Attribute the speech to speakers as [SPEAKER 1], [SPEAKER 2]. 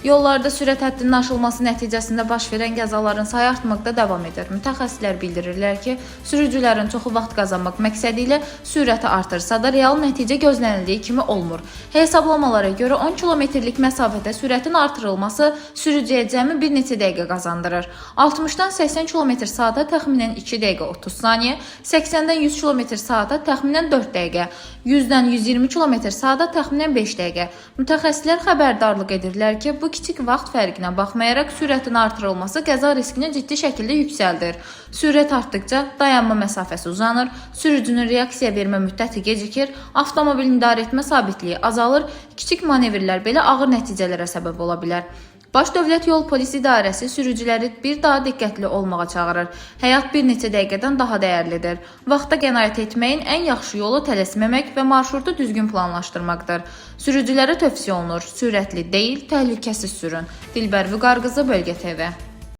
[SPEAKER 1] Yollarda sürət həddinin aşılması nəticəsində baş verən qəzaların sayı artmaqda davam edir. Mütəxəssislər bildirirlər ki, sürücülərin çoxu vaxt qazanmaq məqsədi ilə sürəti artırsa da real nəticə gözlənildiyi kimi olmur. Hesablamalara görə 10 kilometrlik məsafədə sürətin artırılması sürücüyə cəmi bir neçə dəqiqə qazandırır. 60-dan 80 km/saata təxminən 2 dəqiqə 30 saniyə, 80-dən 100 km/saata təxminən 4 dəqiqə, 100-dən 120 km/saata təxminən 5 dəqiqə. Mütəxəssislər xəbərdarlıq edirlər ki, bu kiçik vaxt fərqinə baxmayaraq sürətin artırılması qəza riskini ciddi şəkildə yüksəldir. Sürət artdıkca dayanma məsafəsi uzanır, sürücünün reaksiya vermə müddəti gecikir, avtomobilin idarəetmə sabitliyi azalır, kiçik manevrlər belə ağır nəticələrə səbəb ola bilər. Baş Dövlət Yol Polis İdarəsi sürücüləri bir daha diqqətli olmağa çağırır. Həyat bir neçə dəqiqədən daha dəyərlidir. Vaxta qənaət etməyin ən yaxşı yolu tələsməmək və marşrutu düzgün planlaşdırmaqdır. Sürücülərə tövsiyə olunur, sürətli deyil, təhlükəsiz sürün. Dilbər Vüqar qızı, Bölgə TV.